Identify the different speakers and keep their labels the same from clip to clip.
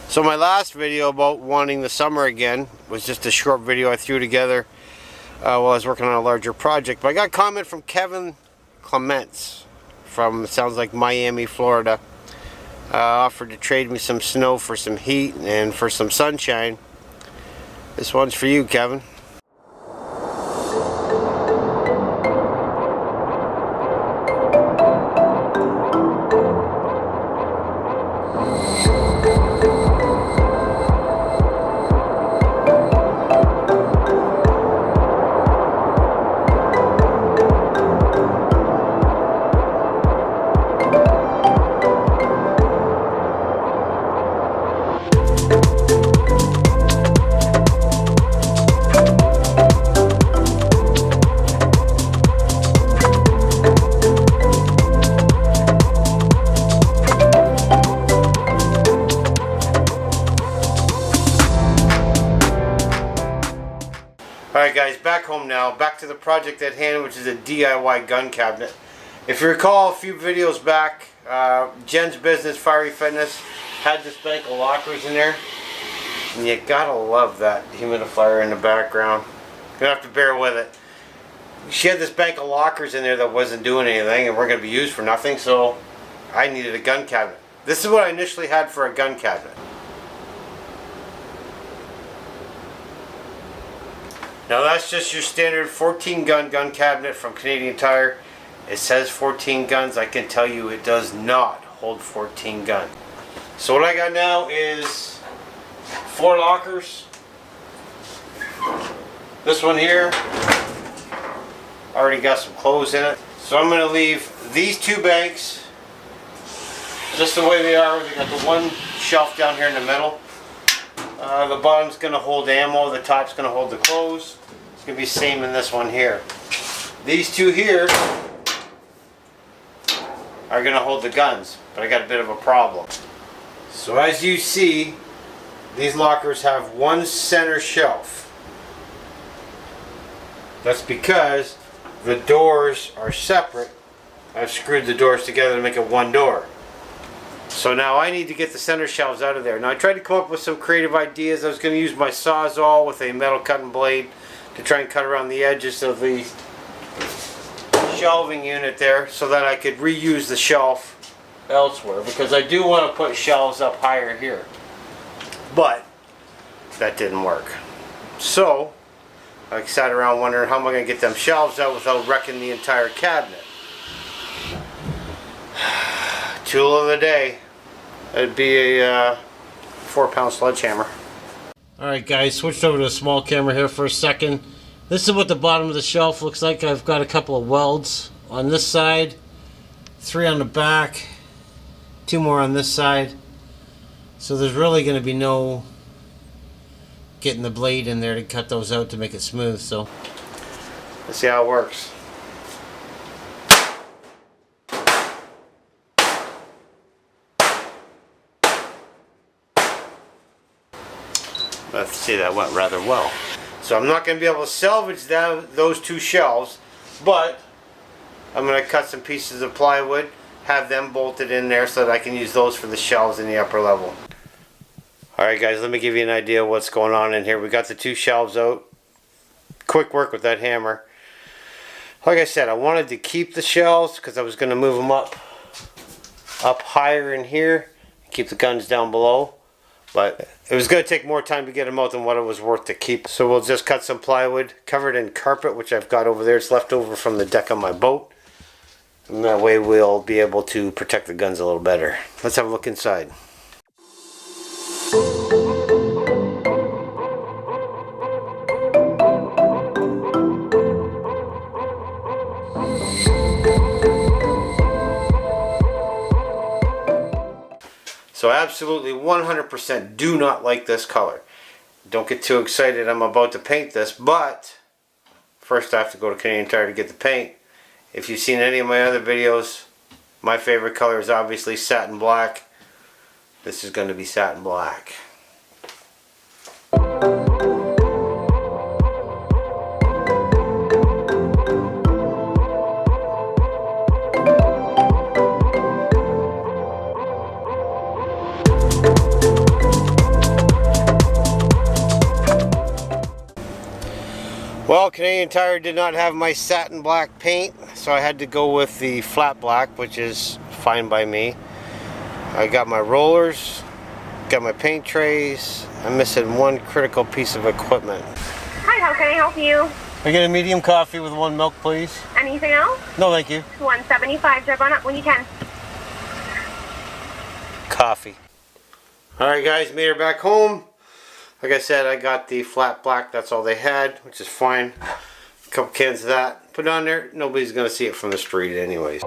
Speaker 1: So my last video about wanting the summer again was just a short video I threw together while I was working on a larger project. But I got a comment from Kevin Clements from, sounds like Miami, Florida. Offered to trade me some snow for some heat and for some sunshine. This one's for you, Kevin. Alright guys, back home now, back to the project at hand, which is a DIY gun cabinet. If you recall a few videos back, Jen's Business Fiery Fitness had this bank of lockers in there. And you gotta love that humidifier in the background. You're gonna have to bear with it. She had this bank of lockers in there that wasn't doing anything and were gonna be used for nothing, so I needed a gun cabinet. This is what I initially had for a gun cabinet. Now that's just your standard 14 gun cabinet from Canadian Tire. It says 14 guns. I can tell you it does not hold 14 guns. So what I got now is 4 lockers. This one here already got some clothes in it. So I'm going to leave these 2 banks just the way they are. We got the one shelf down here in the middle. The bottom's going to hold ammo, the top's going to hold the clothes. It's going to be the same in this one here. These 2 here are going to hold the guns, but I got a bit of a problem. So as you see, these lockers have one center shelf. That's because the doors are separate. I've screwed the doors together to make it one door. So now I need to get the center shelves out of there. Now I tried to come up with some creative ideas. I was going to use my Sawzall with a metal cutting blade to try and cut around the edges of the shelving unit there so that I could reuse the shelf elsewhere, because I do want to put shelves up higher here. But that didn't work. So I sat around wondering how am I going to get them shelves out without wrecking the entire cabinet. Tool of the day. It'd be a 4-pound sledgehammer. Alright guys, switched over to a small camera here for a second. This is what the bottom of the shelf looks like. I've got a couple of welds on this side, 3 on the back, 2 more on this side. So there's really going to be no getting the blade in there to cut those out to make it smooth. So let's see how it works. Let's see, that went rather well. So I'm not going to be able to salvage those 2 shelves, but I'm going to cut some pieces of plywood, have them bolted in there so that I can use those for the shelves in the upper level. Alright guys, let me give you an idea of what's going on in here. We got the 2 shelves out. Quick work with that hammer. Like I said, I wanted to keep the shelves because I was going to move them up higher in here, keep the guns down below. But it was going to take more time to get them out than what it was worth to keep. So we'll just cut some plywood, cover it in carpet, which I've got over there. It's left over from the deck on my boat. And that way we'll be able to protect the guns a little better. Let's have a look inside. So absolutely 100% do not like this color. Don't get too excited, I'm about to paint this, but first I have to go to Canadian Tire to get the paint. If you've seen any of my other videos, my favorite color is obviously satin black. This is going to be satin black. Well, Canadian Tire did not have my satin black paint, so I had to go with the flat black, which is fine by me. I got my rollers, got my paint trays. I'm missing one critical piece of equipment.
Speaker 2: Hi, how can I help you?
Speaker 1: I get a medium coffee with 1 milk, please.
Speaker 2: Anything else?
Speaker 1: No, thank you.
Speaker 2: $1.75. Drive on up when you can.
Speaker 1: Coffee. Alright guys, made her back home. Like I said, I got the flat black, that's all they had, which is fine. A couple cans of that. Put it on there, nobody's going to see it from the street anyways.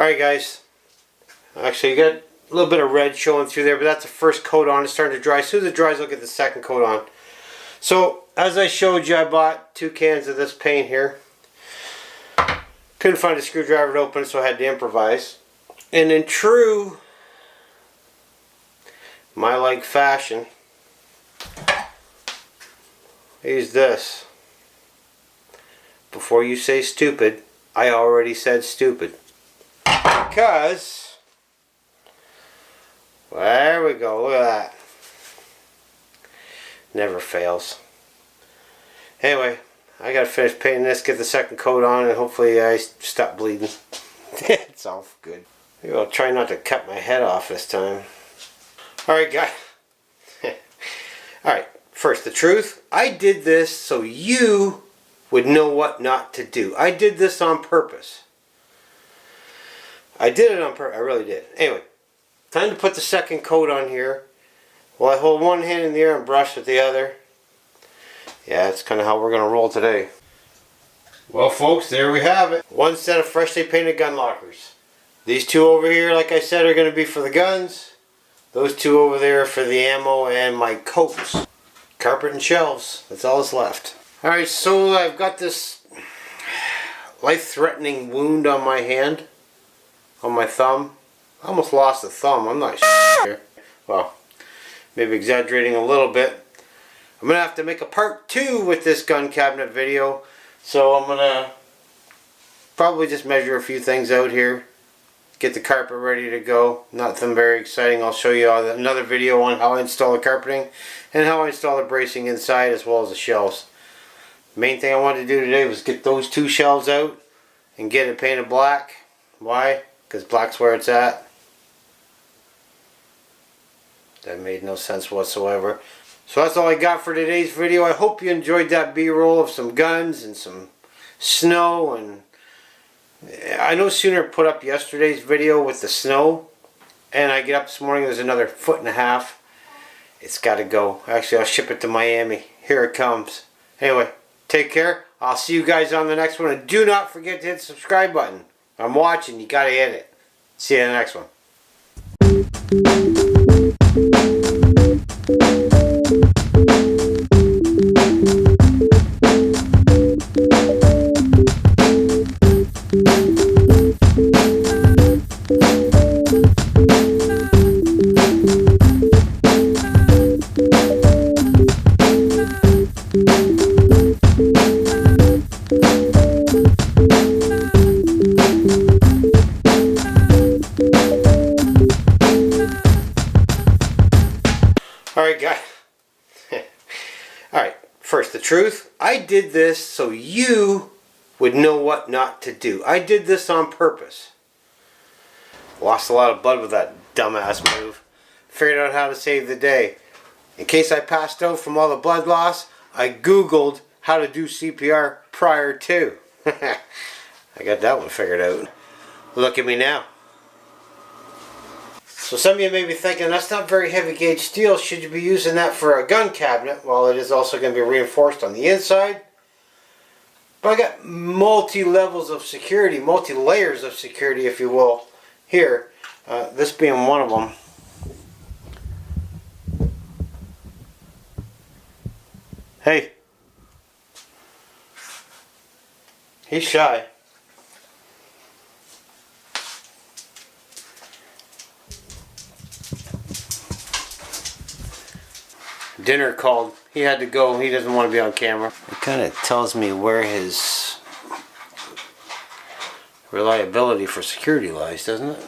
Speaker 1: Alright guys, actually you got a little bit of red showing through there, but that's the first coat on. It's starting to dry. As soon as it dries, I'll get the second coat on. So, as I showed you, I bought 2 cans of this paint here. Couldn't find a screwdriver to open it, so I had to improvise. And in true my like fashion, I use this. Before you say stupid, I already said stupid. Because, well, there we go, look at that. Never fails. Anyway, I gotta finish painting this, get the second coat on, and hopefully I stop bleeding. It's all good. Maybe I'll try not to cut my head off this time. Alright guys. Alright, first the truth. I did this so you would know what not to do. I did this on purpose. I did it on purpose. I really did. Anyway, time to put the second coat on here. Well, I hold one hand in the air and brush with the other. Yeah, that's kind of how we're going to roll today. Well, folks, there we have it. 1 set of freshly painted gun lockers. These 2 over here, like I said, are going to be for the guns. Those 2 over there are for the ammo and my coats. Carpet and shelves. That's all that's left. Alright, so I've got this life-threatening wound on my hand. On my thumb. I almost lost the thumb. I'm not sure. Well, maybe exaggerating a little bit. I'm going to have to make a part 2 with this gun cabinet video. So I'm going to probably just measure a few things out here. Get the carpet ready to go. Nothing very exciting. I'll show you another video on how I install the carpeting and how I install the bracing inside as well as the shelves. The main thing I wanted to do today was get those 2 shelves out and get it painted black. Why? Because black's where it's at. That made no sense whatsoever. So that's all I got for today's video. I hope you enjoyed that B-roll of some guns and some snow. And I no sooner put up yesterday's video with the snow, and I get up this morning, there's another 1.5 feet. It's got to go. Actually, I'll ship it to Miami. Here it comes. Anyway, take care. I'll see you guys on the next one. And do not forget to hit the subscribe button. I'm watching. You got to hit it. See you in the next one. the truth? I did this so you would know what not to do. I did this on purpose. Lost a lot of blood with that dumbass move. Figured out how to save the day. In case I passed out from all the blood loss, I Googled how to do CPR prior to. I got that one figured out. Look at me now. So some of you may be thinking, that's not very heavy gauge steel. Should you be using that for a gun cabinet? Well, it is also going to be reinforced on the inside. But I got multi-levels of security, multi-layers of security, if you will, here. This being one of them. Hey. He's shy. Dinner called. He had to go. He doesn't want to be on camera. It kind of tells me where his reliability for security lies, doesn't it?